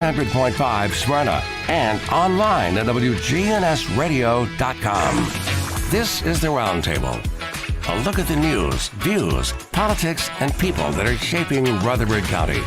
100.5 Smyrna and online at WGNSradio.com. This is the Roundtable. A look at the news, views, politics, and people that are shaping Rutherford County.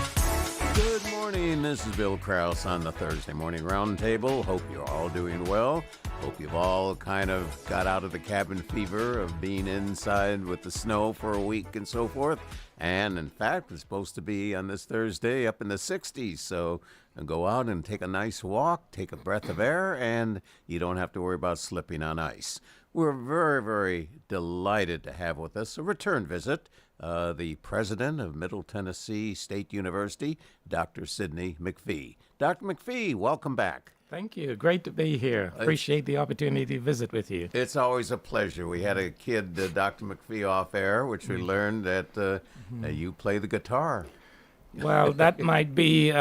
Good morning. This is Bill Krause on the Thursday Morning Roundtable. Hope you're all doing well. Hope you've all kind of got out of the cabin fever of being inside with the snow for a week and so forth. And in fact, it's supposed to be on this Thursday up in the 60s. So go out and take a nice walk, take a breath of air, and you don't have to worry about slipping on ice. We're very, very delighted to have with us a return visit, the president of Middle Tennessee State University, Dr. Sidney McPhee. Dr. McPhee, welcome back. Thank you. Great to be here. Appreciate the opportunity to visit with you. It's always a pleasure. We had a kid, Dr. McPhee, off air, which we learned that you play the guitar. Well, that might be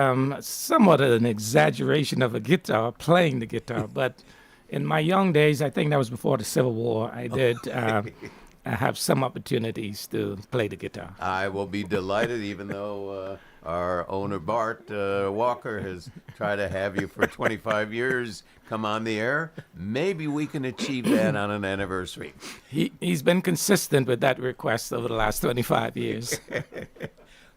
somewhat an exaggeration of a guitar, playing the guitar, but in my young days, I think that was before the Civil War, I did have some opportunities to play the guitar. I will be delighted, even though our owner, Bart Walker, has tried to have you for 25 years come on the air. Maybe we can achieve that on an anniversary. He's been consistent with that request over the last 25 years.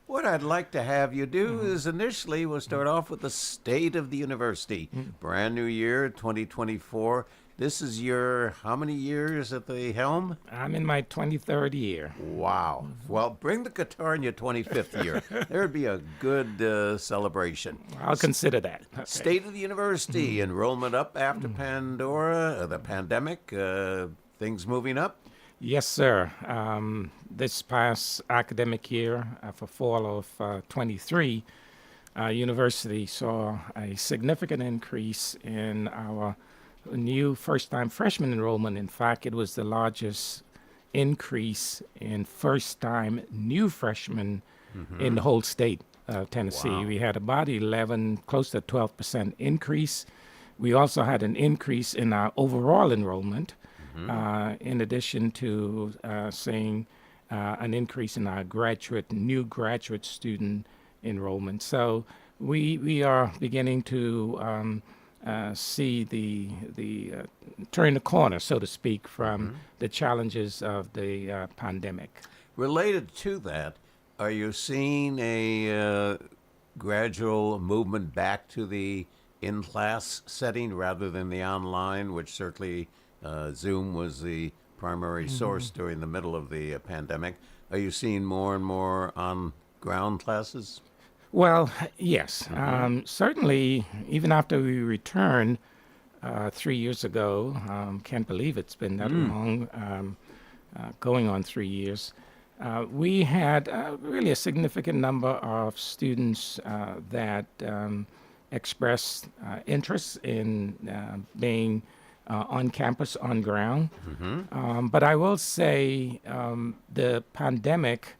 What I'd like to have you do is initially we'll start off with the state of the university. Brand new year, 2024. This is your how many years at the helm? I'm in my 23rd year. Wow. Well, bring the guitar in your 25th year. There would be a good celebration. I'll consider that. Okay. State of the university, enrollment up after the pandemic, things moving up? Yes, sir. This past academic year, for fall of 23, university saw a significant increase in our new first-time freshman enrollment. In fact, it was the largest increase in first-time new freshmen in the whole state of Tennessee. Wow. We had about 11, close to 12% increase. We also had an increase in our overall enrollment. In addition to seeing an increase in our new graduate student enrollment. So we are beginning to see the turn the corner, so to speak, from the challenges of the pandemic. Related to that, are you seeing a gradual movement back to the in-class setting rather than the online, which certainly Zoom was the primary source during the middle of the pandemic? Are you seeing more and more on-ground classes? Well, yes. Certainly, even after we returned 3 years ago, can't believe it's been that long, going on 3 years, we had really a significant number of students that expressed interest in being on campus, on ground. But I will say the pandemic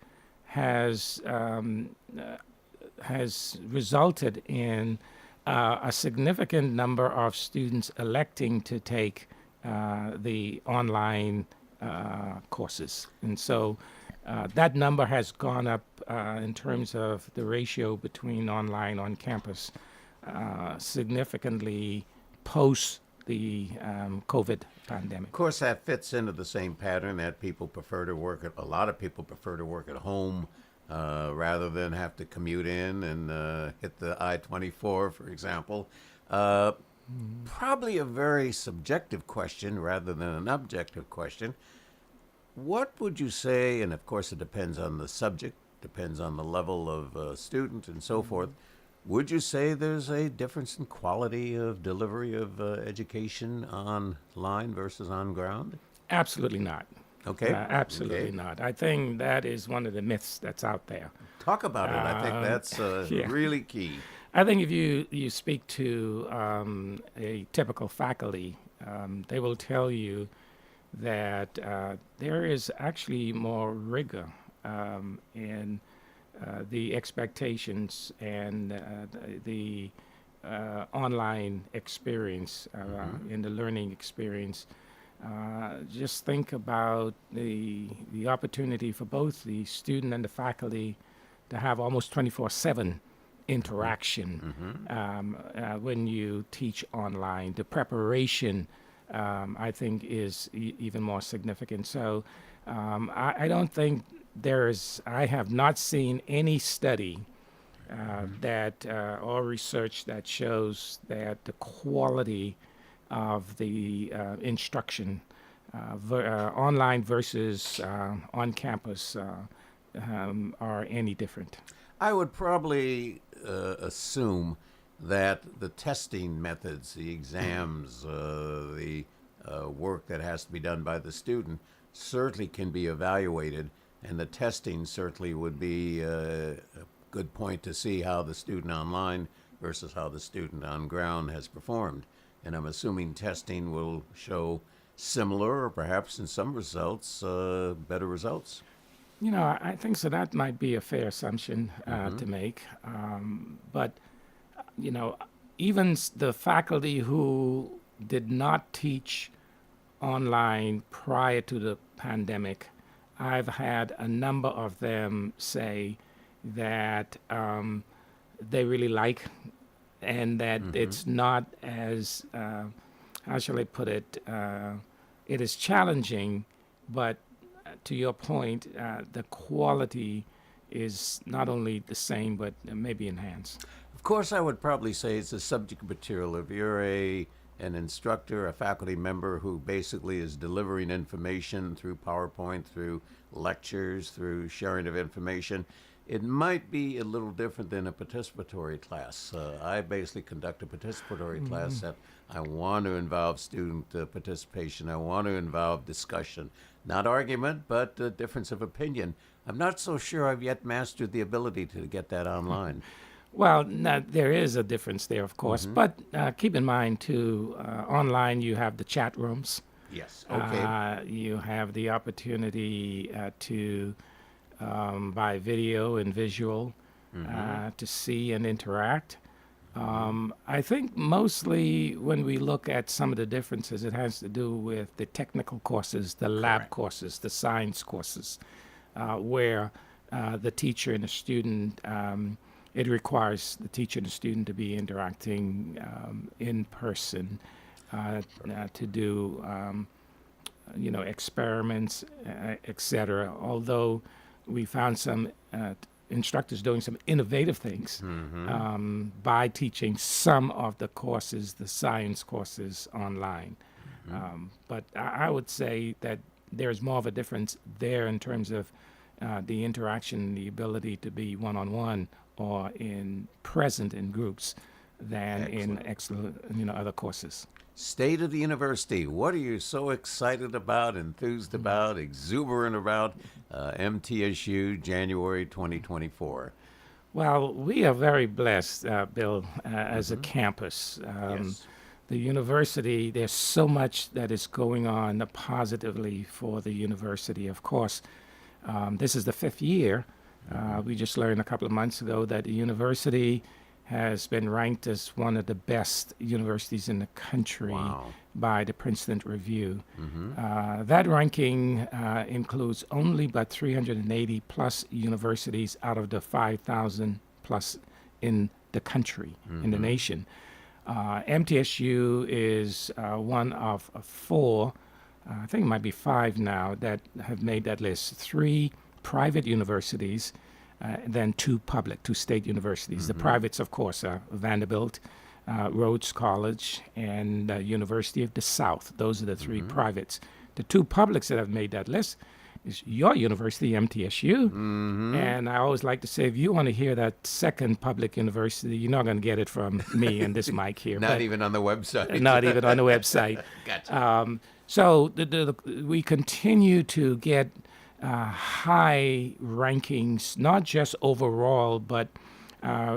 has resulted in a significant number of students electing to take the online courses. And so that number has gone up in terms of the ratio between online on campus significantly post the COVID pandemic. Of course, that fits into the same pattern that people prefer to work at. A lot of people prefer to work at home rather than have to commute in and hit the I-24, for example. Probably a very subjective question rather than an objective question. What would you say, and of course it depends on the subject, depends on the level of student and so forth, would you say there's a difference in quality of delivery of education online versus on ground? Absolutely not. Okay. Absolutely not. I think that is one of the myths that's out there. Talk about it. I think that's really key. I think if you speak to a typical faculty, they will tell you that there is actually more rigor in the expectations and the online experience, in the learning experience. Just think about the opportunity for both the student and the faculty to have almost 24/7 interaction when you teach online. The preparation, I think, is even more significant. So I don't think I have not seen any study that or research that shows that the quality of the instruction online versus on campus are any different. I would probably assume that the testing methods, the exams, the work that has to be done by the student certainly can be evaluated, and the testing certainly would be a good point to see how the student online versus how the student on ground has performed. And I'm assuming testing will show similar or perhaps in some results, better results. I think so. That might be a fair assumption to make. But, even the faculty who did not teach online prior to the pandemic, I've had a number of them say that they really like, and that it's not as, how shall I put it, it is challenging, but to your point, the quality is not only the same, but maybe enhanced. Of course, I would probably say it's a subject material. If you're an instructor, a faculty member who basically is delivering information through PowerPoint, through lectures, through sharing of information, it might be a little different than a participatory class. I basically conduct a participatory class that I want to involve student participation. I want to involve discussion, not argument, but difference of opinion. I'm not so sure I've yet mastered the ability to get that online. Well, now, there is a difference there, of course, but keep in mind, too, online you have the chat rooms. Yes, okay. You have the opportunity to, by video and visual, to see and interact. I think mostly when we look at some of the differences, it has to do with the technical courses, the lab courses, the science courses, where the teacher and the student, it requires the teacher and the student to be interacting in person to do, experiments, etc. Although we found some instructors doing some innovative things by teaching some of the courses, the science courses, online. But I would say that there's more of a difference there in terms of the interaction, the ability to be one-on-one or present in groups than in other courses. State of the university. What are you so excited about, enthused about, exuberant about? MTSU, January 2024. Well, we are very blessed, Bill, as a campus. Yes. The university, there's so much that is going on positively for the university. Of course, this is the 5th year. We just learned a couple of months ago that the university has been ranked as one of the best universities in the country by the Princeton Review. That ranking includes only about 380 plus universities out of the 5,000 plus in the country, in the nation. MTSU is one of 4, I think it might be 5 now, that have made that list. 3 private universities, then 2 state universities. The privates, of course, are Vanderbilt, Rhodes College, and University of the South. Those are the 3 privates. The 2 publics that have made that list is your university, MTSU. And I always like to say, if you want to hear that second public university, you're not going to get it from me and this mic here. Not even on the website. Not even on the website. Gotcha. So we continue to get high rankings, not just overall, but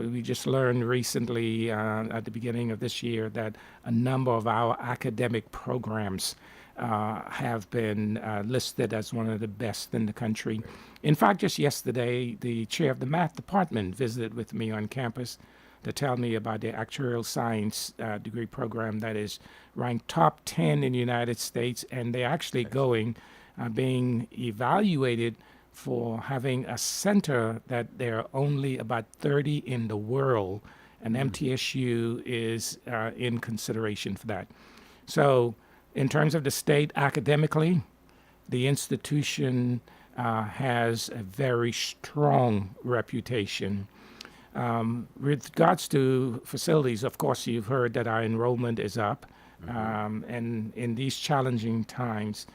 we just learned recently at the beginning of this year that a number of our academic programs have been listed as one of the best in the country. In fact, just yesterday, the chair of the math department visited with me on campus to tell me about the actuarial science degree program that is ranked top 10 in the United States, and they're actually being evaluated for having a center that there are only about 30 in the world, and MTSU is in consideration for that. So in terms of the state academically, the institution has a very strong reputation. With regards to facilities, of course, you've heard that our enrollment is up. And in these challenging times,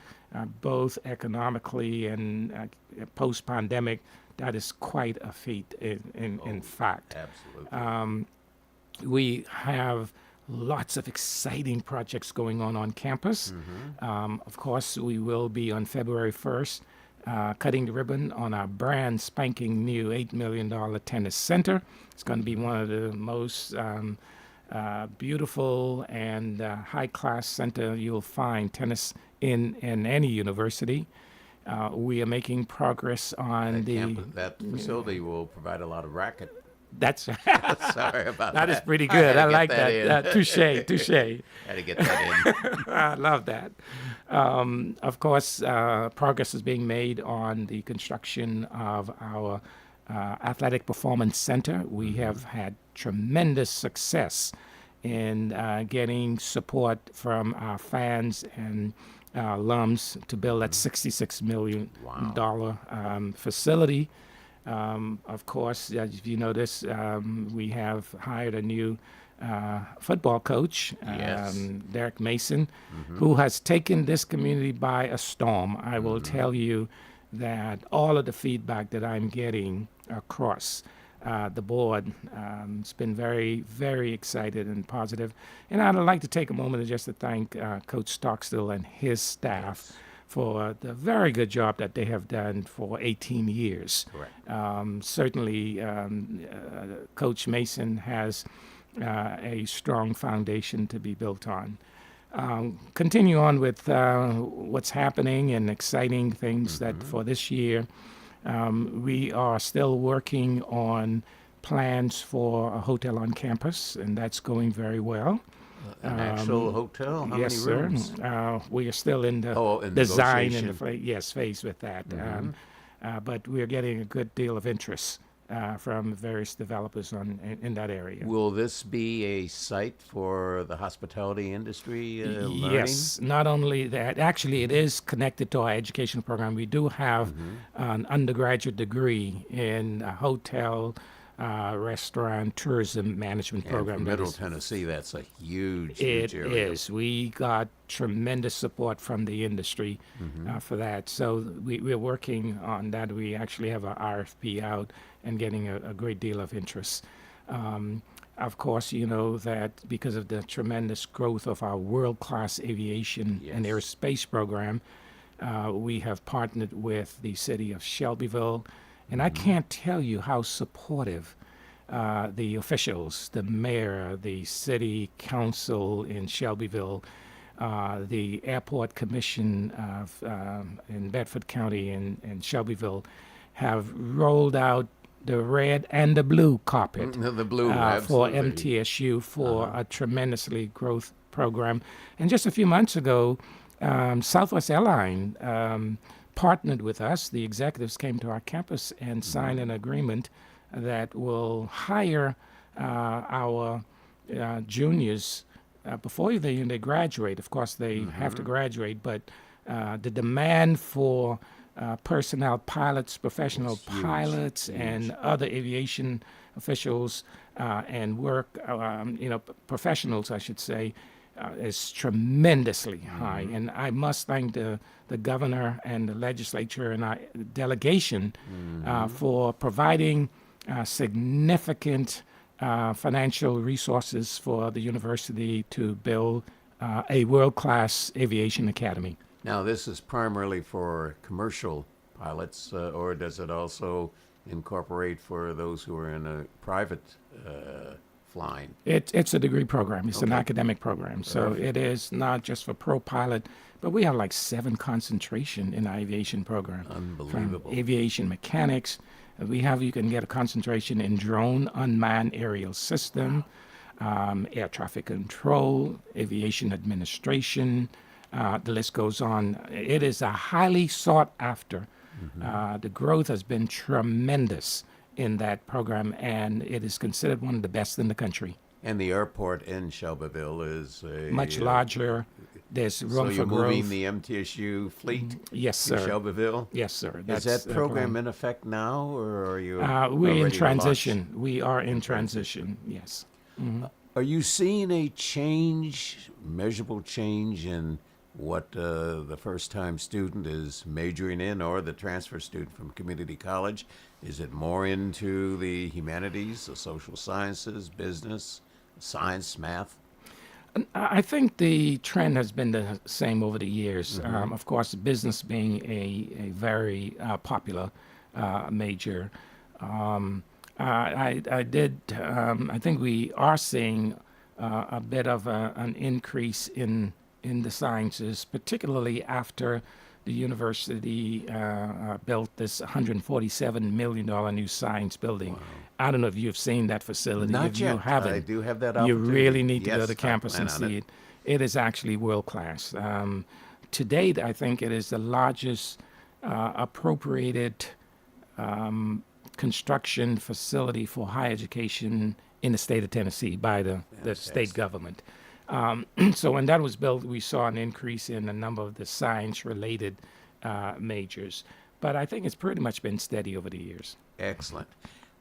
both economically and post-pandemic, that is quite a feat in fact. Absolutely. We have lots of exciting projects going on campus. Of course, we will be on February 1st cutting the ribbon on our brand spanking new $8 million tennis center. It's going to be one of the most beautiful and high-class center you'll find tennis in any university. We are making progress on That facility will provide a lot of racket. That's Sorry about that. that is pretty good. I like that. Touche. Had to get that in. I love that. Of course, progress is being made on the construction of our athletic performance center. We have had tremendous success in getting support from our fans and alums to build that $66 million facility. Of course, as you notice, we have hired a new football coach, Yes. Derek Mason, who has taken this community by a storm. I will tell you that all of the feedback that I'm getting across the board, it's been very, very excited and positive. And I'd like to take a moment just to thank Coach Stockstill and his staff for the very good job that they have done for 18 years. Correct. Certainly, Coach Mason has a strong foundation to be built on. Continue on with what's happening and exciting things that for this year. We are still working on plans for a hotel on campus, and that's going very well. An actual hotel? How Yes, many rooms? sir. We are still in the In design and negotiation. phase with that. But we are getting a good deal of interest from various developers in that area. Will this be a site for the hospitality industry learning? Yes, not only that, actually it is connected to our education program. We do have an undergraduate degree in hotel, restaurant, tourism management And program. for that Middle is- Tennessee, that's a huge It material. is. We got tremendous support from the industry for that. So we're working on that. We actually have an RFP out and getting a great deal of interest. Of course, you know that because of the tremendous growth of our world-class aviation and Yes. aerospace program, we have partnered with the city of Shelbyville. And I can't tell you how supportive the officials, the mayor, the city council in Shelbyville, the airport commission in Bedford County and Shelbyville have rolled out the red and the blue carpet The blue, for absolutely. MTSU for a tremendously growth program. And just a few months ago, Southwest Airlines partnered with us. The executives came to our campus and signed an agreement that will hire our juniors before they graduate. Of course, they have to graduate, but the demand for personnel pilots, professional It's huge, pilots, and other aviation officials and professionals, I should say, is tremendously high. And I must thank the governor and the legislature and our delegation for providing significant financial resources for the university to build a world-class aviation academy. Now, this is primarily for commercial pilots, or does it also incorporate for those who are in a private flying? It's a degree program. It's an Okay. academic program. So Perfect. it is not just for pro pilot, but we have like 7 concentration in our aviation program. Unbelievable. From aviation mechanics. You can get a concentration in drone, unmanned aerial system, air traffic control, aviation administration. The list goes on. It is a highly sought after The growth has been tremendous in that program, and it is considered one of the best in the country. And the airport in Shelbyville is a Much larger. There's So room for you're growth. moving the MTSU fleet Yes, to sir. Shelbyville? Yes, sir. Is That's that the program plan. in effect now, or are you We're already in launched? transition. We are in transition. Yes. Are you seeing a change, measurable change in what the first-time student is majoring in, or the transfer student from community college? Is it more into the humanities, the social sciences, business, science, math? I think the trend has been the same over the years. Of course, business being a very popular major. I think we are seeing a bit of an increase in the sciences, particularly after the university built this $147 million new science building. I don't know if you've seen that facility. Not If yet. you haven't, I do have that you opportunity. really need to go Yes, to I campus plan and on see it. it. It is actually world class. To date, I think it is the largest appropriated construction facility for higher education in the state of Tennessee by the state government. So when that was built, we saw an increase in the number of the science-related majors. But I think it's pretty much been steady over the years. Excellent.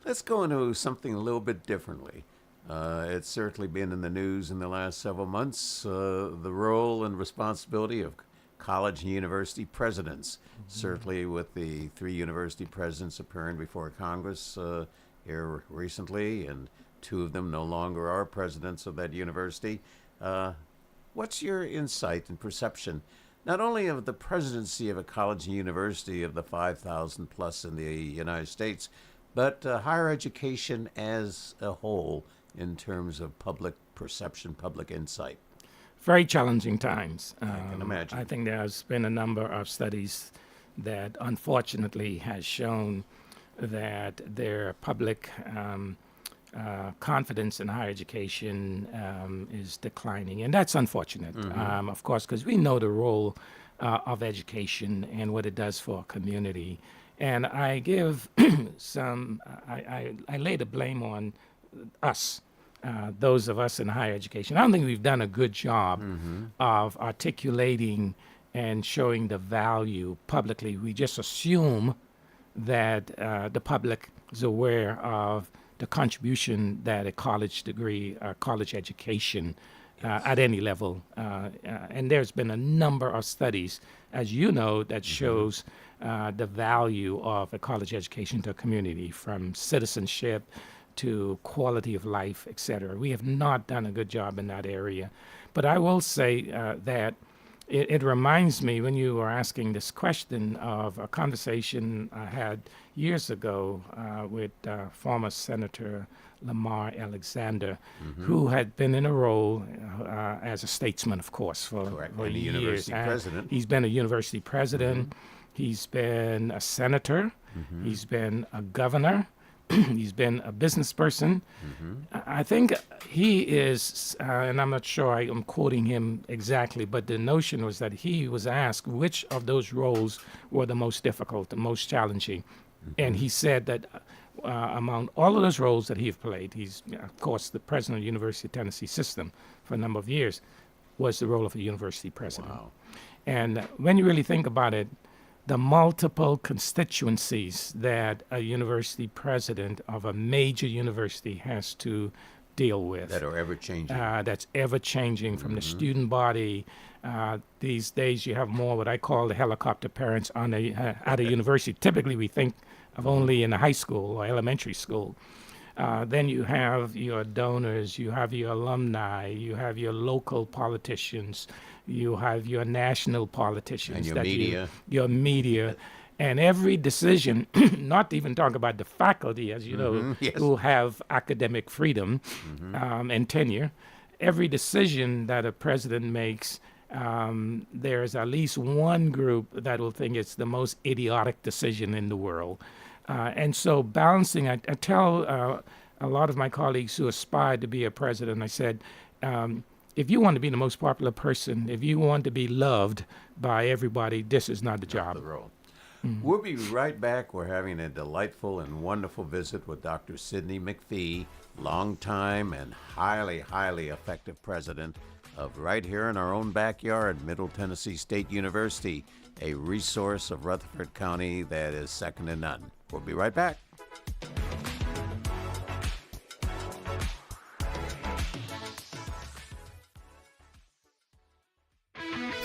Let's go into something a little bit differently. It's certainly been in the news in the last several months, the role and responsibility of college and university presidents. Certainly with the 3 university presidents appearing before Congress here recently, and 2 of them no longer are presidents of that university. What's your insight and perception, not only of the presidency of a college and university of the 5,000 plus in the United States, but higher education as a whole in terms of public perception, public insight? Very challenging times. I can imagine. I think there's been a number of studies that unfortunately has shown that their public confidence in higher education is declining, and that's unfortunate, of course, because we know the role of education and what it does for a community. And I give I lay the blame on us, those of us in higher education. I don't think we've done a good job of articulating and showing the value publicly. We just assume that the public is aware of the contribution that a college degree, college education at any level. And there's been a number of studies, as you know, that shows the value of a college education to a community, from citizenship to quality of life, et cetera. We have not done a good job in that area. But I will say that it reminds me, when you were asking this question, of a conversation I had years ago with former Senator Lamar Alexander, who had been in a role as a statesman, of course, for And a years. university And president. He's been a university president. He's been a senator. He's been a governor. He's been a business person. I think he is, and I'm not sure I'm quoting him exactly, but the notion was that he was asked which of those roles were the most difficult, the most challenging. And he said that among all of those roles that he have played, he's, of course, the president of the University of Tennessee system for a number of years, was the role of a university president. Wow. And when you really think about it, the multiple constituencies that a university president of a major university has to deal with. That are ever changing. That's ever changing, from the student body. These days you have more what I call the helicopter parents on at a university. Typically we think of only in a high school or elementary school. Then you have your donors, you have your alumni, you have your local politicians, you have your national politicians. And your that media. Your media. And every decision, not to even talk about the faculty, as you know, Yes. who have academic freedom and tenure, every decision that a president makes, there's at least one group that will think it's the most idiotic decision in the world. And so balancing, I tell a lot of my colleagues who aspire to be a president, I said, if you want to be the most popular person, if you want to be loved by everybody, this is not the job. The role. We'll be right back. We're having a delightful and wonderful visit with Dr. Sidney McPhee, longtime and highly, highly effective president of right here in our own backyard, Middle Tennessee State University, a resource of Rutherford County that is second to none. We'll be right back.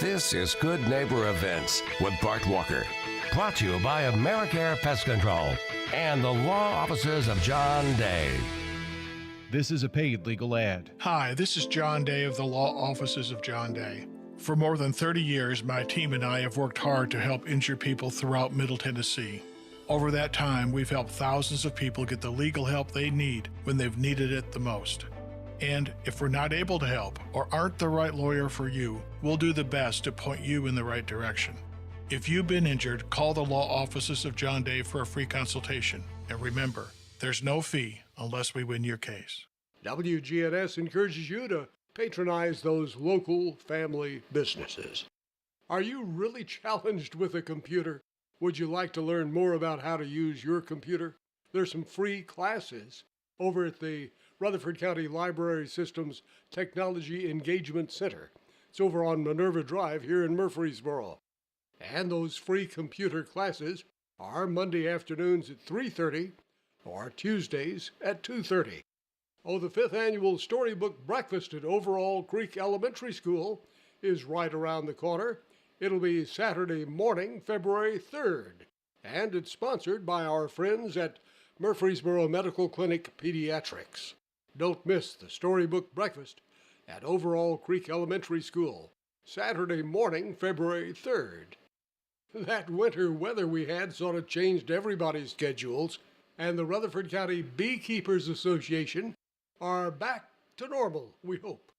This is Good Neighbor Events with Bart Walker. Brought to you by AmeriCare Pest Control and the law offices of John Day. This is a paid legal ad. Hi, this is John Day of the Law Offices of John Day. For more than 30 years, my team and I have worked hard to help injured people throughout Middle Tennessee. Over that time, we've helped thousands of people get the legal help they need when they've needed it the most. And if we're not able to help or aren't the right lawyer for you, we'll do the best to point you in the right direction. If you've been injured, call the Law Offices of John Day for a free consultation. And remember, there's no fee unless we win your case. WGNS encourages you to patronize those local family businesses. Are you really challenged with a computer? Would you like to learn more about how to use your computer? There's some free classes over at the Rutherford County Library Systems Technology Engagement Center. It's over on Minerva Drive here in Murfreesboro. And those free computer classes are Monday afternoons at 3:30 or Tuesdays at 2:30. Oh, the 5th annual Storybook Breakfast at Overall Creek Elementary School is right around the corner. It'll be Saturday morning, February 3rd. And it's sponsored by our friends at Murfreesboro Medical Clinic Pediatrics. Don't miss the Storybook Breakfast at Overall Creek Elementary School, Saturday morning, February 3rd. That winter weather we had sort of changed everybody's schedules, and the Rutherford County Beekeepers Association are back to normal, we hope.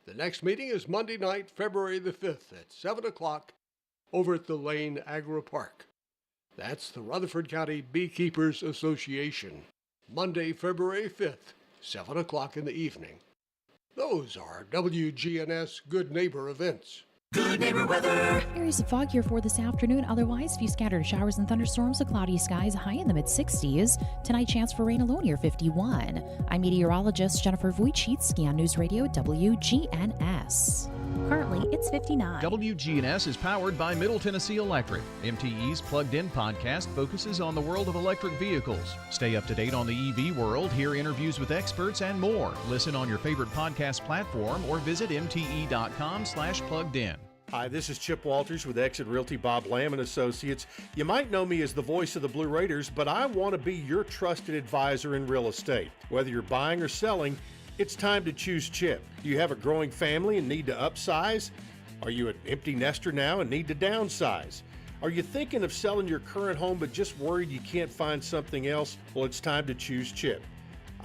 The next meeting is Monday night, February the 5th at 7 o'clock over at the Lane Agri Park. That's the Rutherford County Beekeepers Association. Monday, February 5th, 7 o'clock in the evening. Those are WGNS Good Neighbor events. Good neighbor weather. Areas of fog here for this afternoon. Otherwise, few scattered showers and thunderstorms. The cloudy skies, high in the mid-60s. Tonight, chance for rain alone near 51. I'm meteorologist Jennifer Vujicic, Scan News Radio WGNS. Currently, it's 59. WGNS is powered by Middle Tennessee Electric. MTE's Plugged In podcast focuses on the world of electric vehicles. Stay up to date on the EV world, hear interviews with experts, and more. Listen on your favorite podcast platform or visit mte.com/pluggedin. Hi, this is Chip Walters with Exit Realty Bob Lamb and Associates. You might know me as the voice of the Blue Raiders, but I want to be your trusted advisor in real estate. Whether you're buying or selling, it's time to choose Chip. Do you have a growing family and need to upsize? Are you an empty nester now and need to downsize? Are you thinking of selling your current home but just worried you can't find something else? Well, it's time to choose Chip.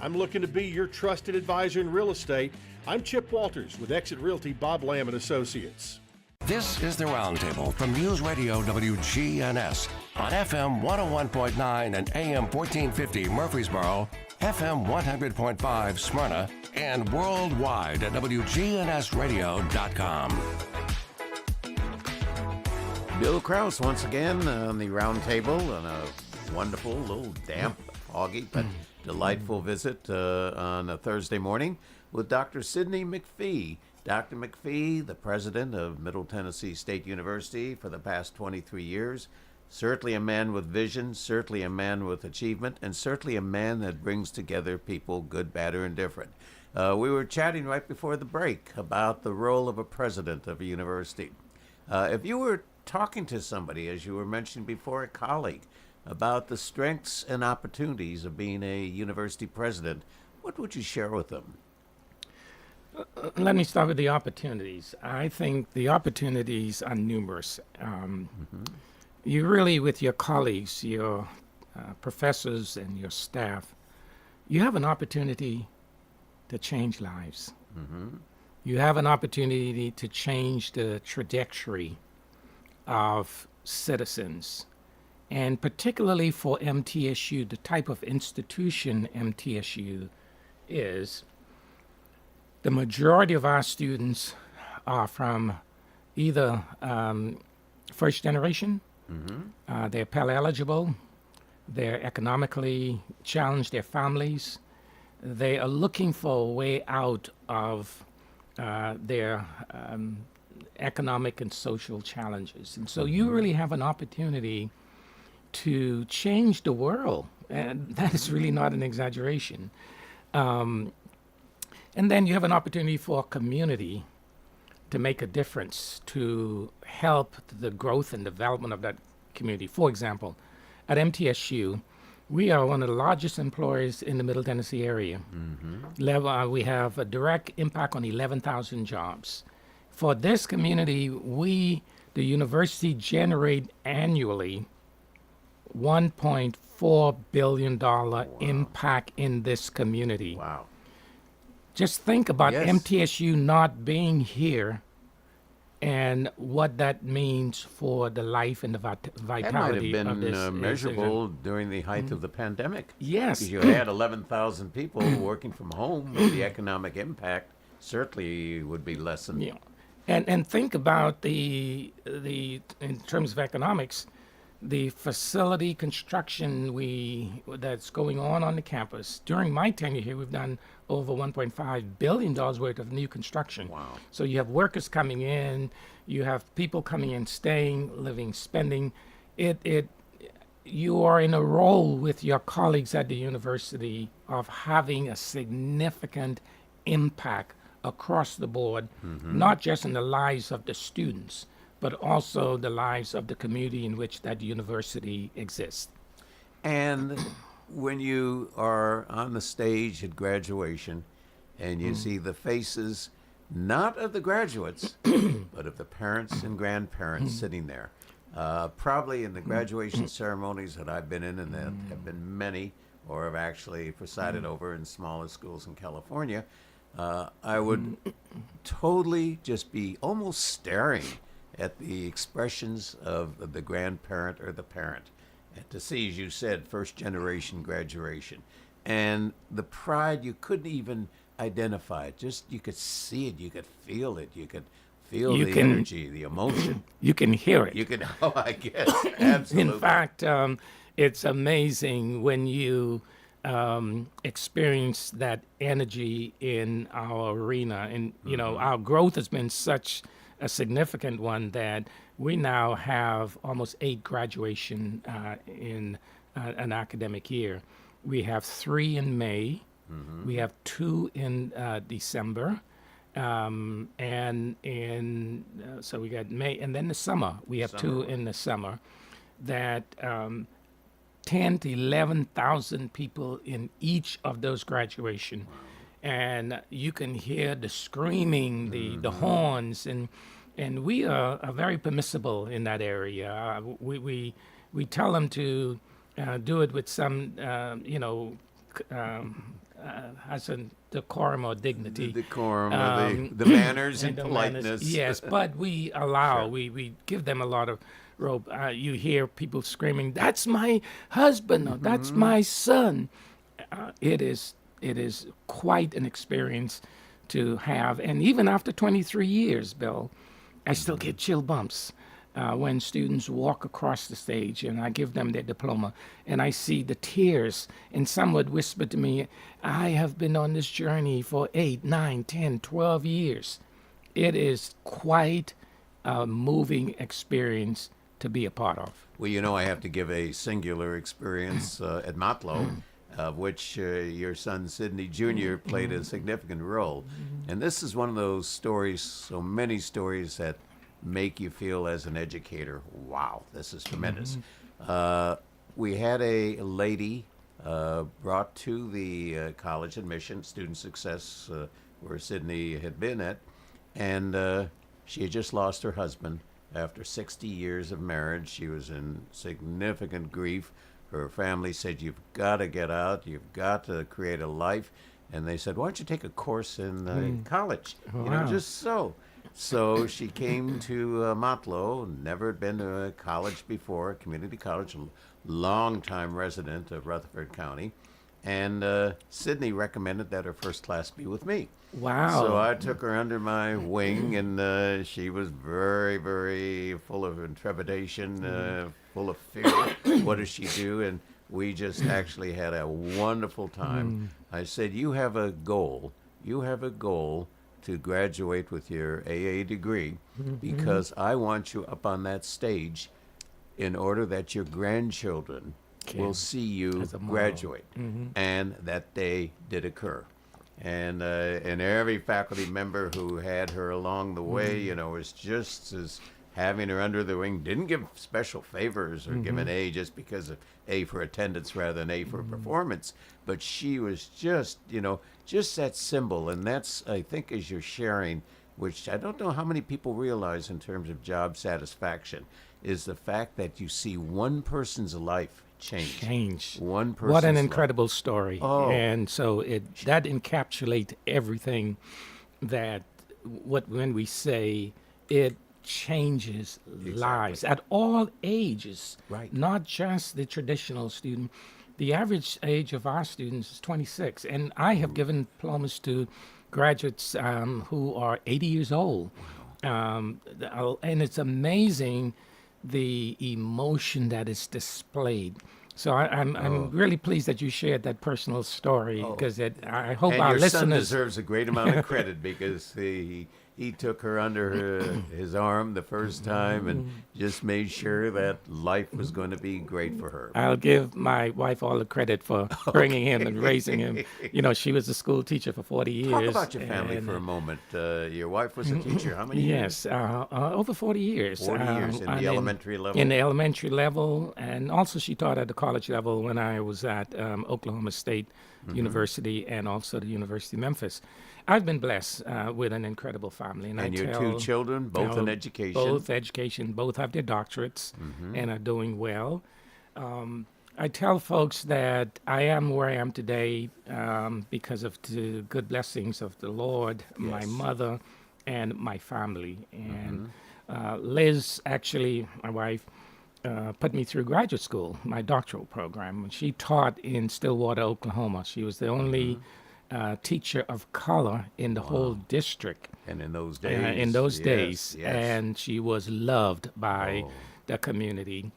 I'm looking to be your trusted advisor in real estate. I'm Chip Walters with Exit Realty Bob Lamb and Associates. This is the Roundtable from News Radio WGNS on FM 101.9 and AM 1450 Murfreesboro, FM 100.5 Smyrna, and worldwide at WGNSradio.com. Bill Krause once again on the Roundtable on a wonderful, little damp, foggy, but delightful visit on a Thursday morning with Dr. Sidney McPhee. Dr. McPhee, the president of Middle Tennessee State University for the past 23 years, certainly a man with vision, certainly a man with achievement, and certainly a man that brings together people, good, bad, or indifferent. We were chatting right before the break about the role of a president of a university. If you were talking to somebody, as you were mentioning before, a colleague, about the strengths and opportunities of being a university president, what would you share with them? Let me start with the opportunities. I think the opportunities are numerous. You really, with your colleagues, your professors and your staff, you have an opportunity to change lives. You have an opportunity to change the trajectory of citizens. And particularly for MTSU, the type of institution MTSU is, the majority of our students are from either first generation They're Pell eligible. They're economically challenged, their families. They are looking for a way out of their economic and social challenges. And so you really have an opportunity to change the world. And that is really not an exaggeration. And then you have an opportunity for a community to make a difference, to help the growth and development of that community. For example, at MTSU, we are one of the largest employers in the Middle Tennessee area. We have a direct impact on 11,000 jobs. For this community, the university, generate annually $1.4 billion impact in this community. Wow. Just think about Yes. MTSU not being here and what that means for the life and the That might have vitality been of this. measurable during the height of the pandemic. Yes. Because you had 11,000 people working from home, the economic impact certainly would be lessened. Yeah. And think about the in terms of economics, the facility construction that's going on the campus. During my tenure here, we've done over $1.5 billion worth of new construction. Wow. So you have workers coming in, you have people coming in, staying, living, spending. You are in a role with your colleagues at the university of having a significant impact across the board, not just in the lives of the students, but also the lives of the community in which that university exists. And when you are on the stage at graduation and you see the faces, not of the graduates, but of the parents and grandparents sitting there, probably in the graduation ceremonies that I've been in, and that have been many, or have actually presided over in smaller schools in California, I would totally just be almost staring at the expressions of the grandparent or the parent, and to see, as you said, first generation graduation, and the pride, you couldn't even identify it. Just you could see it, you could feel it, you could feel the energy, the emotion. You can hear it. You can, I guess, absolutely. In fact, it's amazing when you experience that energy in our arena. And, our growth has been such a significant one that we now have almost 8 graduation in an academic year. We have 3 in May. We have 2 in December. So we got May, and then the summer. We have 2 in the summer. That 10 to 11,000 people in each of those graduation. And you can hear the screaming, the horns, and we are very permissible in that area. We tell them to do it with some, has a decorum or dignity. The decorum, the manners and the politeness. manners, yes, but we allow, we give them a lot of rope. You hear people screaming, "That's my husband," or "That's my son." It is quite an experience to have. And even after 23 years, Bill, I still get chill bumps when students walk across the stage and I give them their diploma and I see the tears, and some would whisper to me, "I have been on this journey for 8, 9, 10, 12 years. It is quite a moving experience to be a part of. Well, I have to give a singular experience at Motlow, of which your son Sidney Jr. played a significant role. And this is one of those stories, so many stories that make you feel as an educator, wow, this is tremendous. We had a lady brought to the college admission, student success, where Sidney had been at, and she had just lost her husband. After 60 years of marriage, she was in significant grief. Her family said, "You've got to get out. You've got to create a life." And they said, "Why don't you take a course in college?" Wow. Just so. So she came to Motlow, never had been to a college before, a community college, a long-time resident of Rutherford County. And Sidney recommended that her first class be with me. Wow. So I took her under my wing, and she was very, very full of trepidation, full of fear. What does she do? And we just actually had a wonderful time. I said, you have a goal. You have a goal to graduate with your AA degree because I want you up on that stage in order that your grandchildren will see you graduate. And that day did occur. And every faculty member who had her along the way, was just as having her under the wing. Didn't give special favors or give an A just because of A for attendance rather than A for performance. But she was just, just that symbol. And that's, I think, as you're sharing, which I don't know how many people realize in terms of job satisfaction, is the fact that you see one person's life change. One person's What an life. incredible story. Oh. And so that encapsulates everything that when we say it changes lives at all ages, Right. not just the traditional student. The average age of our students is 26, and I have given diplomas to graduates who are 80 years old. And it's amazing the emotion that is displayed. So I'm really pleased that you shared that personal story because I hope And our your son listeners. deserves a great amount of credit because he took her under his arm the first time and just made sure that life was going to be great for her. I'll give my wife all the credit for bringing him and raising him. She was a school teacher for 40 years. Talk about your family and, for a moment. Your wife was a teacher. How many years? Yes, over 40 years. 40 years in the elementary level? In the elementary level, and also she taught at the college level when I was at Oklahoma State University and also the University of Memphis. I've been blessed with an incredible family. And your two children, both in education? Both education, both have their doctorates and are doing well. I tell folks that I am where I am today because of the good blessings of the Lord, my mother, and my family. And Liz, actually, my wife, put me through graduate school, my doctoral program. She taught in Stillwater, Oklahoma. She was the only teacher of color in the whole district. And in those days. Yes. And she was loved by the community.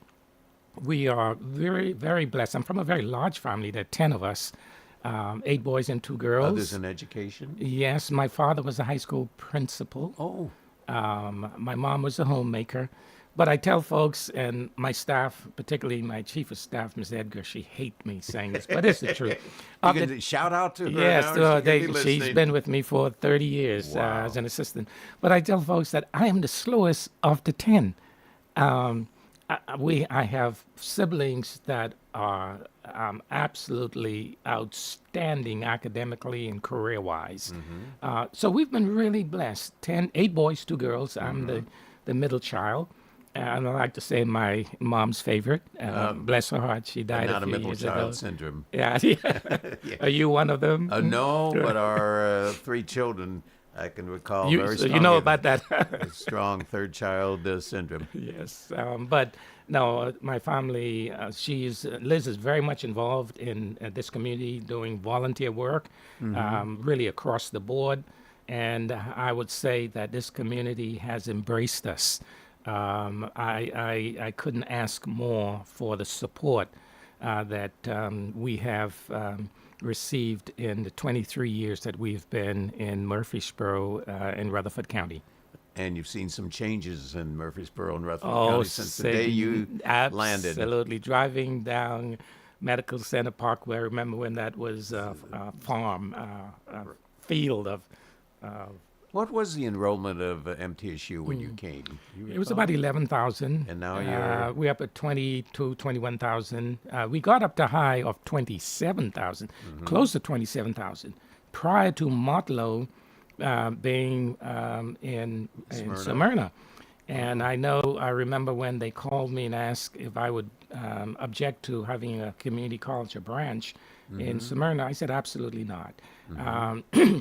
We are very, very blessed. I'm from a very large family. There are 10 of us, 8 boys and 2 girls. Others in education? Yes, my father was a high school principal. Oh. My mom was a homemaker. But I tell folks, and my staff, particularly my chief of staff, Ms. Edgar, she hates me saying this, but it's the truth. You can shout out to her. Yes, now. she's been with me for 30 years as an assistant. But I tell folks that I am the slowest of the 10. I have siblings that are absolutely outstanding academically and career-wise. So we've been really blessed. 8 boys, 2 girls. I'm the middle child. And I like to say my mom's favorite. Bless her heart, she died Not a a few middle years child ago. syndrome. Yeah. Are you one of them? No, but our 3 children, I can recall very strongly. You know about that. Strong third child syndrome. Yes. But no, my family, Liz is very much involved in this community doing volunteer work, really across the board. And I would say that this community has embraced us. I couldn't ask more for the support that we have received in the 23 years that we've been in Murfreesboro in Rutherford County. And you've seen some changes in Murfreesboro and Rutherford County since the day you landed. Absolutely. Driving down Medical Center Parkway, I remember when that was a farm, field of... What was the enrollment of MTSU when you came? It was about 11,000. And now we're up at 21,000. We got up to high of 27,000, close to 27,000, prior to Motlow being in Smyrna. And I remember when they called me and asked if I would object to having a community college or branch in Smyrna. I said, absolutely not.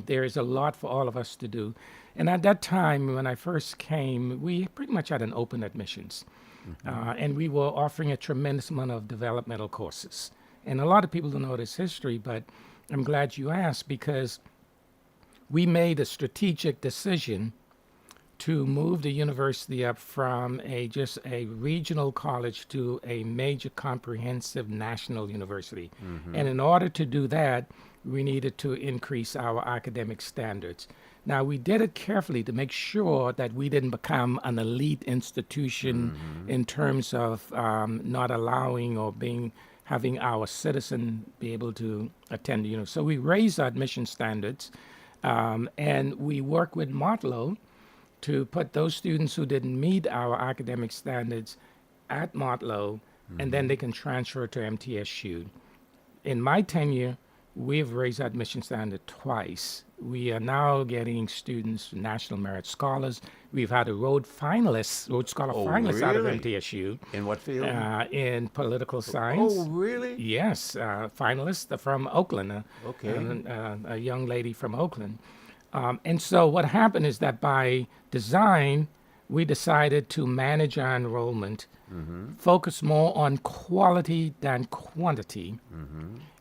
There is a lot for all of us to do. And at that time, when I first came, we pretty much had an open admissions. And we were offering a tremendous amount of developmental courses. And a lot of people don't know this history, but I'm glad you asked because we made a strategic decision to move the university up from just a regional college to a major comprehensive national university. And in order to do that, we needed to increase our academic standards. Now, we did it carefully to make sure that we didn't become an elite institution in terms of not allowing or having our citizen be able to attend the university. So we raised our admission standards, and we work with Martlow to put those students who didn't meet our academic standards at Martlow, and then they can transfer to MTSU. In my tenure, we've raised our admission standard twice. We are now getting students, National Merit Scholars. We've had a Rhodes Scholar finalist out of MTSU. In what field? In political science. Oh, really? Yes, finalist from Oakland, Okay. a young lady from Oakland. And so what happened is that by design, we decided to manage our enrollment, focus more on quality than quantity,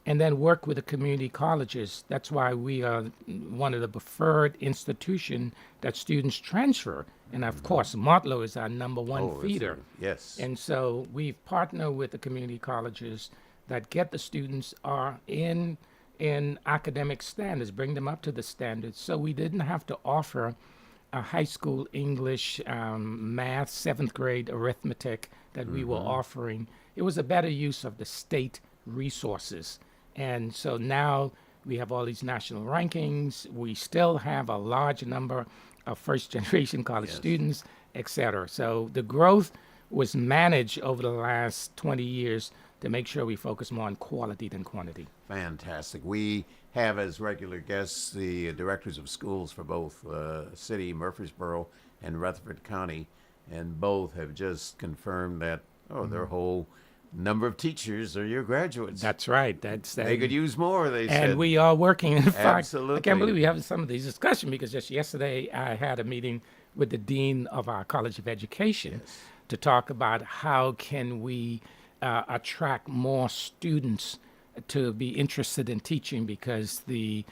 and then work with the community colleges. That's why we are one of the preferred institution that students transfer. And of course, Martlow is our number one feeder. Yes. And so we've partnered with the community colleges that get the students are in academic standards, bring them up to the standards. So we didn't have to offer a high school English, math, 7th grade arithmetic that we were offering. It was a better use of the state resources. And so now we have all these national rankings. We still have a large number of first-generation college students, et cetera. So the growth was managed over the last 20 years to make sure we focus more on quality than quantity. Fantastic. We have as regular guests the directors of schools for both City, Murfreesboro, and Rutherford County, and both have just confirmed that, their whole number of teachers are your graduates. That's right. They could use more, they said. And we are working. In fact, Absolutely. I can't believe we have some of these discussions because just yesterday I had a meeting with the dean of our College of Education to talk about how can we attract more students to be interested in teaching, because the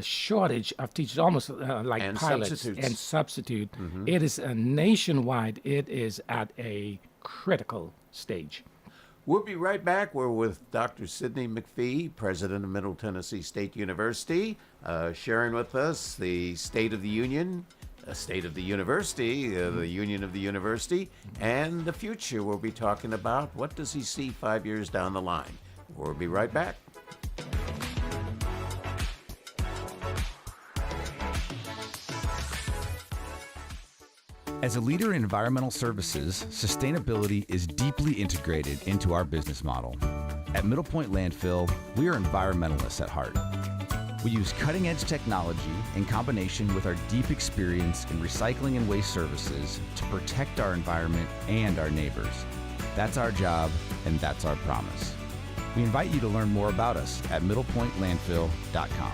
shortage of teachers, almost like And pilots substitutes. and substitute, it is nationwide. It is at a critical stage. We'll be right back. We're with Dr. Sidney McPhee, president of Middle Tennessee State University, sharing with us the State of the Union, State of the University, the Union of the University, and the future. We'll be talking about what does he see 5 years down the line. We'll be right back. As a leader in environmental services, sustainability is deeply integrated into our business model. At Middle Point Landfill, we are environmentalists at heart. We use cutting-edge technology in combination with our deep experience in recycling and waste services to protect our environment and our neighbors. That's our job, and that's our promise. We invite you to learn more about us at middlepointlandfill.com.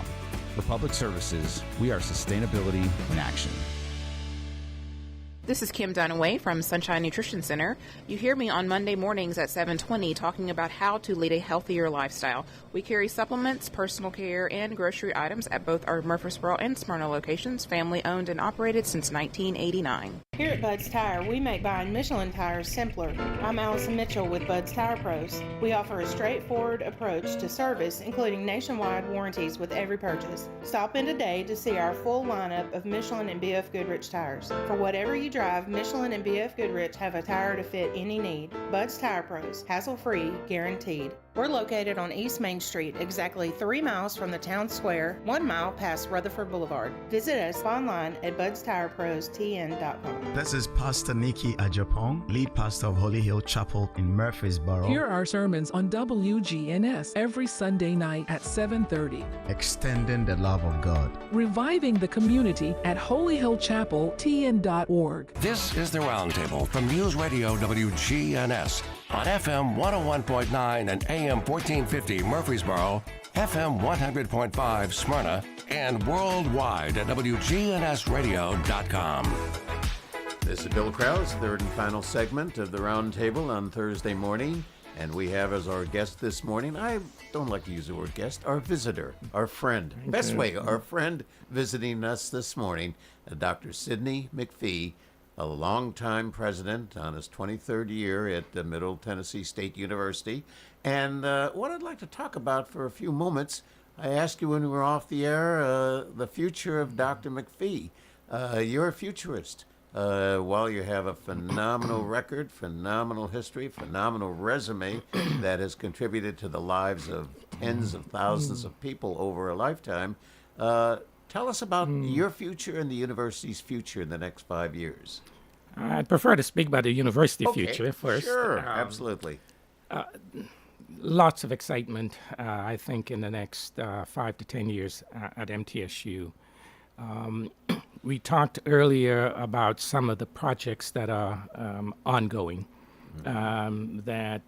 For public services, we are sustainability in action. This is Kim Dunaway from Sunshine Nutrition Center. You hear me on Monday mornings at 7:20 talking about how to lead a healthier lifestyle. We carry supplements, personal care, and grocery items at both our Murfreesboro and Smyrna locations, family owned and operated since 1989. Here at Bud's Tire, we make buying Michelin tires simpler. I'm Allison Mitchell with Bud's Tire Pros. We offer a straightforward approach to service, including nationwide warranties with every purchase. Stop in today to see our full lineup of Michelin and BF Goodrich tires. For whatever you drive, Michelin and BF Goodrich have a tire to fit any need. Bud's Tire Pros, hassle-free, guaranteed. We're located on East Main Street, exactly 3 miles from the town square, 1 mile past Rutherford Boulevard. Visit us online at budstirepros.tn.com. This is Pastor Nikki Ajapong, lead pastor of Holy Hill Chapel in Murfreesboro. Here are sermons on WGNS every Sunday night at 7:30. Extending the love of God. Reviving the community at Holy Hill Chapel, TN.org. This is the Roundtable from News Radio WGNS on FM 101.9 and AM 1450 Murfreesboro, FM 100.5 Smyrna, and worldwide at WGNSradio.com. This is Bill Krause, third and final segment of the Roundtable on Thursday morning. And we have as our guest this morning, I don't like to use the word guest, our visitor, our friend. Best way, our friend visiting us this morning, Dr. Sidney McPhee, a longtime president on his 23rd year at the Middle Tennessee State University. And what I'd like to talk about for a few moments, I asked you when we were off the air, the future of Dr. McPhee. You're a futurist. While you have a phenomenal record, phenomenal history, phenomenal resume that has contributed to the lives of tens of thousands of people over a lifetime, tell us about your future and the university's future in the next 5 years. I'd prefer to speak about the university future first. Sure, absolutely. Lots of excitement, I think, in the next 5 to 10 years at MTSU. We talked earlier about some of the projects that are ongoing, that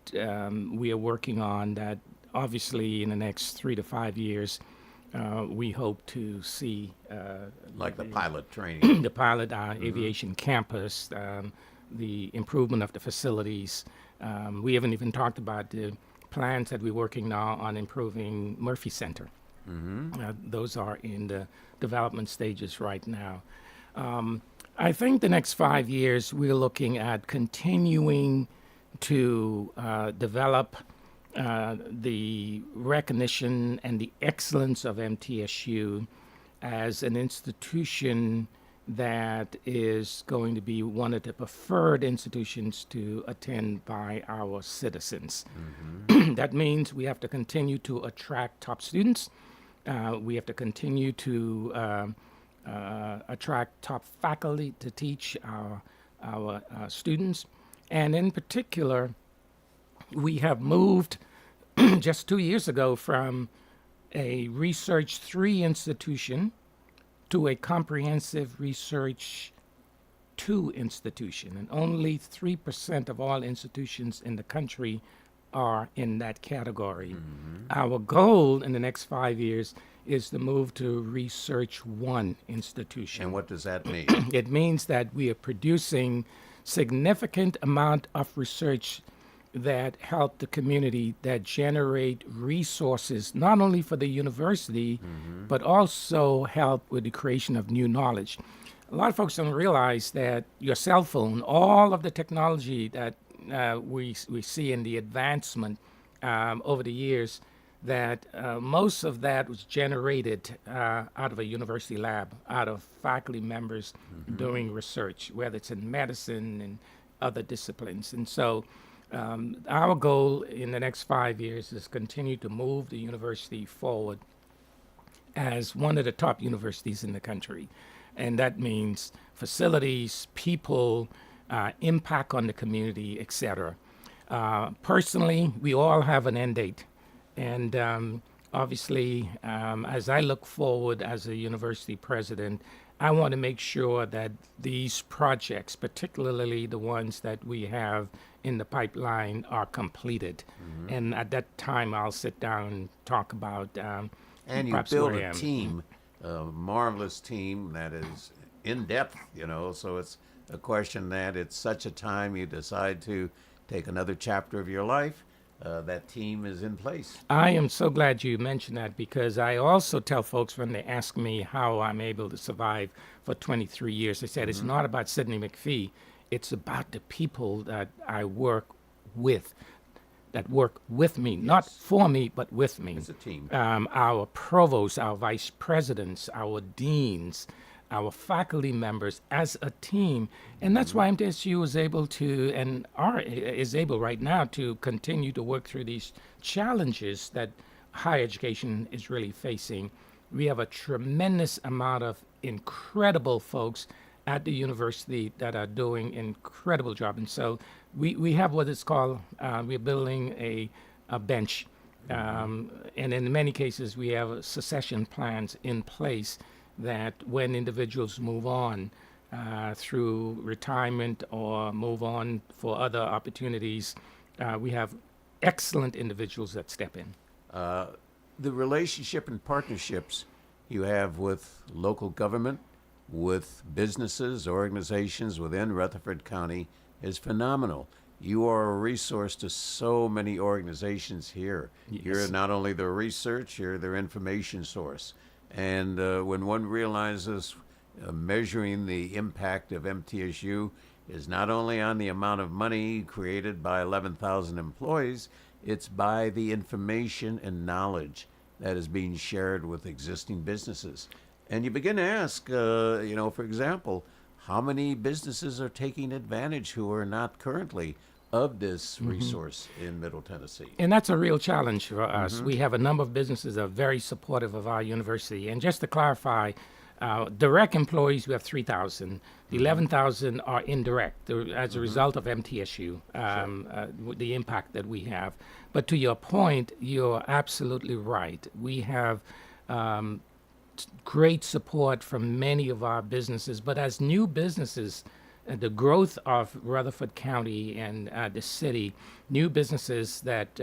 we are working on, that obviously in the next 3 to 5 years, we hope to see. Like the pilot training. The pilot aviation campus, the improvement of the facilities. We haven't even talked about the plans that we're working now on improving Murphy Center. Those are in the development stages right now. I think the next 5 years we're looking at continuing to develop the recognition and the excellence of MTSU as an institution that is going to be one of the preferred institutions to attend by our citizens. That means we have to continue to attract top students. We have to continue to attract top faculty to teach our students. And in particular, we have moved just 2 years ago from a Research 3 institution to a Comprehensive Research 2 institution. And only 3% of all institutions in the country are in that category. Our goal in the next 5 years is to move to Research 1 institution. And what does that mean? It means that we are producing significant amount of research that help the community, that generate resources not only for the university, but also help with the creation of new knowledge. A lot of folks don't realize that your cell phone, all of the technology that we see in the advancement over the years, that most of that was generated out of a university lab, out of faculty members doing research, whether it's in medicine and other disciplines. And so our goal in the next 5 years is continue to move the university forward as one of the top universities in the country. And that means facilities, people, impact on the community, etc. Personally, we all have an end date. And obviously, as I look forward as a university president, I want to make sure that these projects, particularly the ones that we have in the pipeline, are completed. And at that time, I'll sit down and talk about and you build a team, a marvelous team that is in depth, so it's a question that it's such a time you decide to take another chapter of your life. That team is in place. I am so glad you mentioned that, because I also tell folks when they ask me how I'm able to survive for 23 years, I said it's not about Sidney McPhee, it's about the people that I work with, that work with me, not for me, but with me. It's a team. Our provosts, our vice presidents, our deans, our faculty members as a team. And that's why MTSU is able to, and is able right now to continue to work through these challenges that higher education is really facing. We have a tremendous amount of incredible folks at the university that are doing incredible job. And so we have what is called, we're building a bench. And in many cases, we have succession plans in place that when individuals move on through retirement or move on for other opportunities, we have excellent individuals that step in. The relationship and partnerships you have with local government, with businesses, organizations within Rutherford County is phenomenal. you are a resource to so many organizations here. Yes. You're not only the research, you're their information source. And when one realizes measuring the impact of MTSU is not only on the amount of money created by 11,000 employees, it's by the information and knowledge that is being shared with existing businesses. And you begin to ask, for example, how many businesses are taking advantage who are not currently of this resource in Middle Tennessee? And that's a real challenge for us. We have a number of businesses that are very supportive of our university. And just to clarify, direct employees, we have 3,000. The 11,000 are indirect as a result of MTSU, the impact that we have. But to your point, you're absolutely right. We have great support from many of our businesses. But as new businesses, the growth of Rutherford County and the city, new businesses that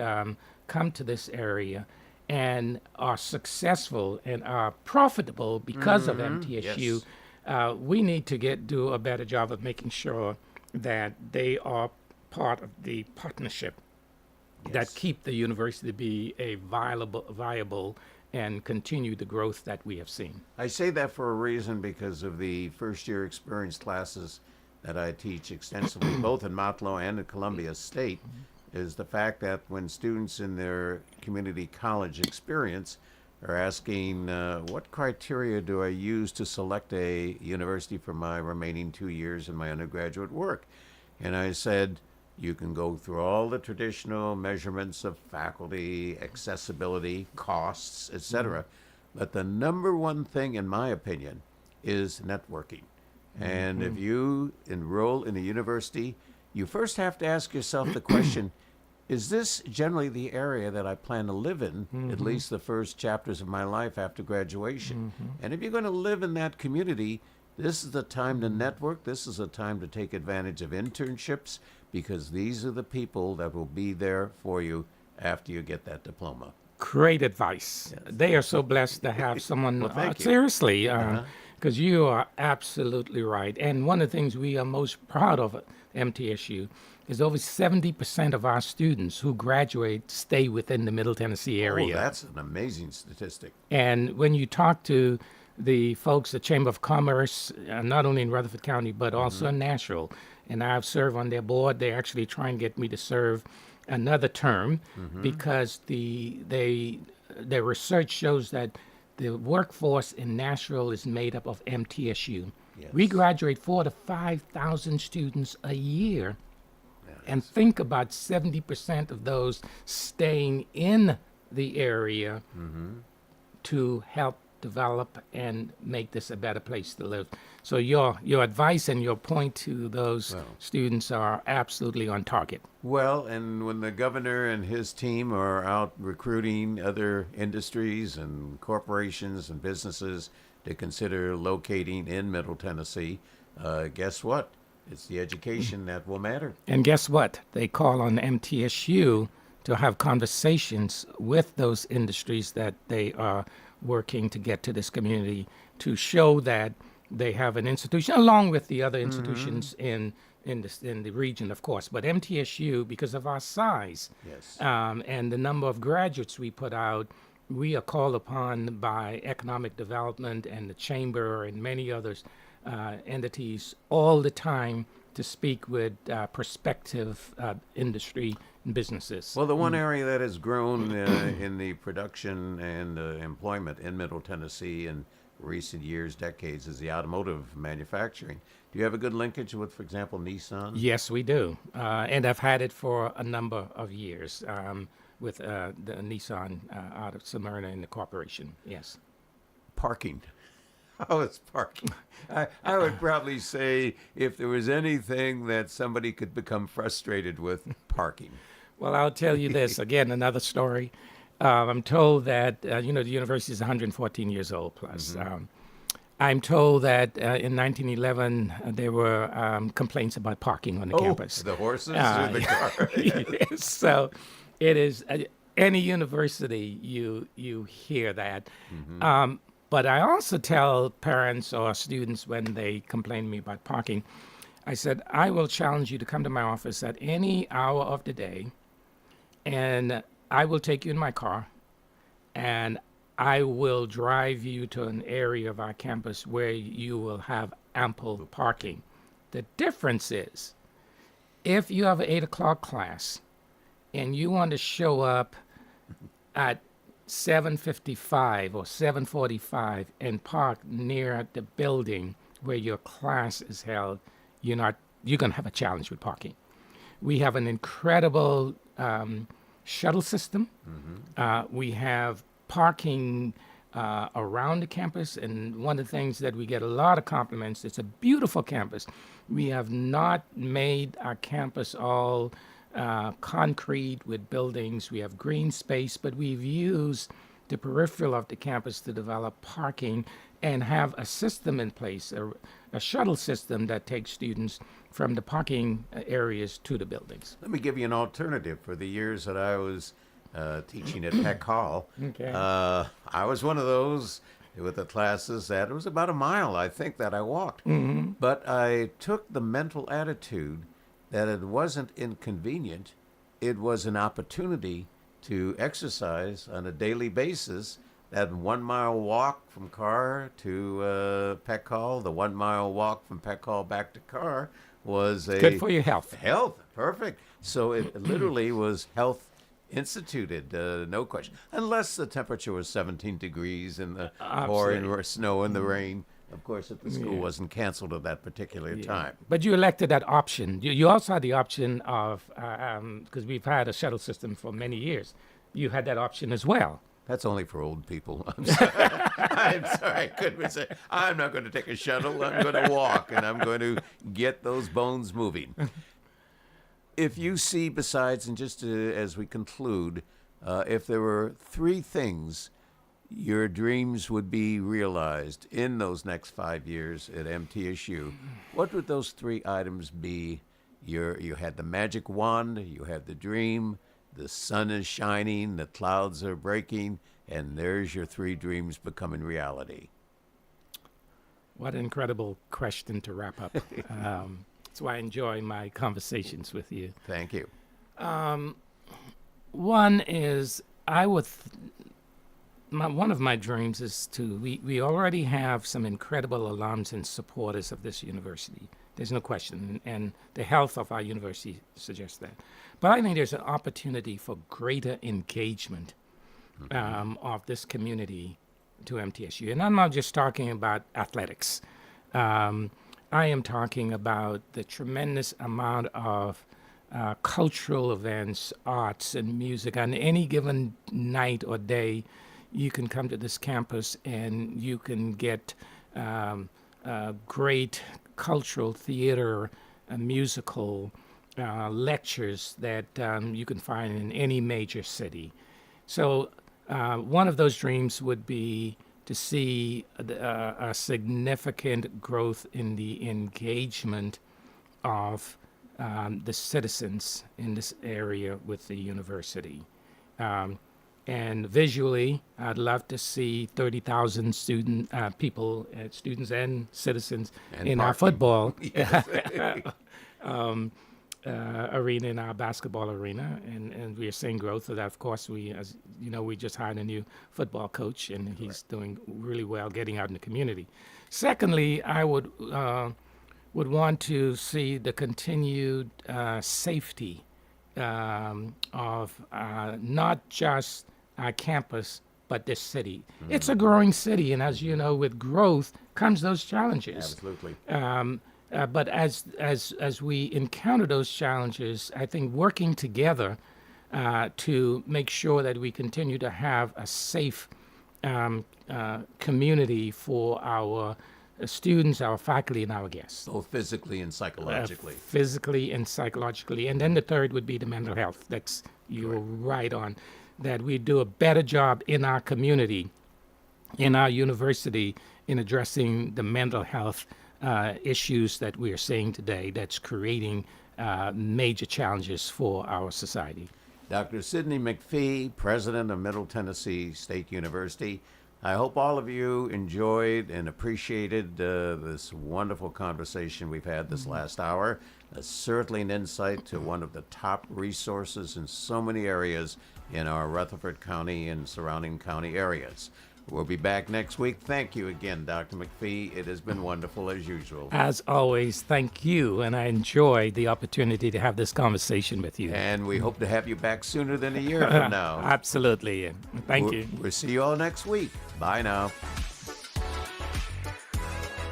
come to this area and are successful and are profitable because of MTSU, we need to do a better job of making sure that they are part of the partnership that keep the university to be a viable and continue the growth that we have seen. I say that for a reason because of the first-year experience classes that I teach extensively, both in Motlow and at Columbia State, is the fact that when students in their community college experience are asking, what criteria do I use to select a university for my remaining 2 years in my undergraduate work? And I said, you can go through all the traditional measurements of faculty, accessibility, costs, etc. But the number one thing, in my opinion, is networking. And if you enroll in a university, you first have to ask yourself the question, is this generally the area that I plan to live in, at least the first chapters of my life after graduation? And if you're going to live in that community, this is the time to network. This is the time to take advantage of internships, because these are the people that will be there for you after you get that diploma. Great advice. Yes. They are so blessed to have someone, Well, thank you. seriously, because you are absolutely right. And one of the things we are most proud of at MTSU is over 70% of our students who graduate stay within the Middle Tennessee area. Oh, that's an amazing statistic. And when you talk to the folks at Chamber of Commerce, not only in Rutherford County, but also in Nashville, and I've served on their board, they actually try and get me to serve another term because their research shows that the workforce in Nashville is made up of MTSU. Yes. We graduate 4,000 to 5,000 students a year, and think about 70% of those staying in the area to help develop and make this a better place to live. So your advice and your point to those students are absolutely on target. Well, and when the governor and his team are out recruiting other industries and corporations and businesses to consider locating in Middle Tennessee, guess what? It's the education that will matter. And guess what? They call on MTSU to have conversations with those industries that they are working to get to this community, to show that they have an institution, along with the other institutions in the region, of course. But MTSU, because of our size and the number of graduates we put out, we are called upon by economic development and the chamber and many others entities all the time to speak with prospective industry and businesses. Well, the one area that has grown in the production and employment in Middle Tennessee in recent years, decades, is the automotive manufacturing. Do you have a good linkage with, for example, Nissan? Yes, we do. And I've had it for a number of years with the Nissan out of Smyrna in the corporation, yes. Parking. How is parking? I would probably say if there was anything that somebody could become frustrated with, parking. Well, I'll tell you this, again, another story. I'm told that, the university is 114 years old plus. I'm told that in 1911, there were complaints about parking on the campus. The horses or the car? Yes, so it is, any university, you hear that. But I also tell parents or students when they complain to me about parking, I said, I will challenge you to come to my office at any hour of the day, and I will take you in my car, and I will drive you to an area of our campus where you will have ample parking. The difference is, if you have an 8 o'clock class and you want to show up at 7:55 or 7:45 and park near the building where your class is held, you're going to have a challenge with parking. We have an incredible shuttle system. We have parking around the campus, and one of the things that we get a lot of compliments, it's a beautiful campus. We have not made our campus all concrete with buildings. We have green space, but we've used the peripheral of the campus to develop parking and have a system in place, a shuttle system that takes students from the parking areas to the buildings. Let me give you an alternative. For the years that I was teaching at Peck Hall, Okay. I was one of those with the classes that it was about a mile, I think, that I walked. But I took the mental attitude that it wasn't inconvenient. It was an opportunity to exercise on a daily basis. That 1 mile walk from Carr to Peck Hall, the 1 mile walk from Peck Hall back to Carr was good for your health. Health, perfect. So it literally was health instituted, no question. Unless the temperature was 17 degrees and the pouring snow and the rain. Of course, if the school wasn't canceled at that particular time. But you elected that option. You also had the option of, because we've had a shuttle system for many years, you had that option as well. That's only for old people. I'm sorry. I'm sorry. I couldn't say, I'm not going to take a shuttle. I'm going to walk, and I'm going to get those bones moving. If you see, besides, and just as we conclude, if there were 3 things your dreams would be realized in those next 5 years at MTSU, what would those 3 items be? You had the magic wand, you had the dream, the sun is shining, the clouds are breaking, and there's your 3 dreams becoming reality. What an incredible question to wrap up. That's why I enjoy my conversations with you. Thank you. One is, one of my dreams is we already have some incredible alums and supporters of this university. There's no question, and the health of our university suggests that. But I think there's an opportunity for greater engagement of this community to MTSU. And I'm not just talking about athletics. I am talking about the tremendous amount of cultural events, arts, and music. On any given night or day, you can come to this campus and you can get great cultural theater, musical lectures that you can find in any major city. So one of those dreams would be to see a significant growth in the engagement of the citizens in this area with the university. And visually, I'd love to see 30,000 students and citizens and in our football arena, in our basketball arena, and we are seeing growth of that. Of course, we just hired a new football coach, and he's doing really well getting out in the community. Secondly, I would want to see the continued safety of not just our campus, but this city. It's a growing city, and as you know, with growth comes those challenges. Absolutely. But as we encounter those challenges, I think working together to make sure that we continue to have a safe community for our students, our faculty, and our guests. Both physically and psychologically. Physically and psychologically. And then the third would be the mental health. That's you're right on. That we do a better job in our community, in our university, in addressing the mental health issues that we are seeing today that's creating major challenges for our society. Dr. Sidney McPhee, president of Middle Tennessee State University, I hope all of you enjoyed and appreciated this wonderful conversation we've had this last hour. Certainly an insight to one of the top resources in so many areas in our Rutherford County and surrounding county areas. We'll be back next week. Thank you again, Dr. McPhee. It has been wonderful as usual. As always, thank you, and I enjoyed the opportunity to have this conversation with you. And we hope to have you back sooner than a year from now. Absolutely. Thank you. We'll see you all next week. Bye now.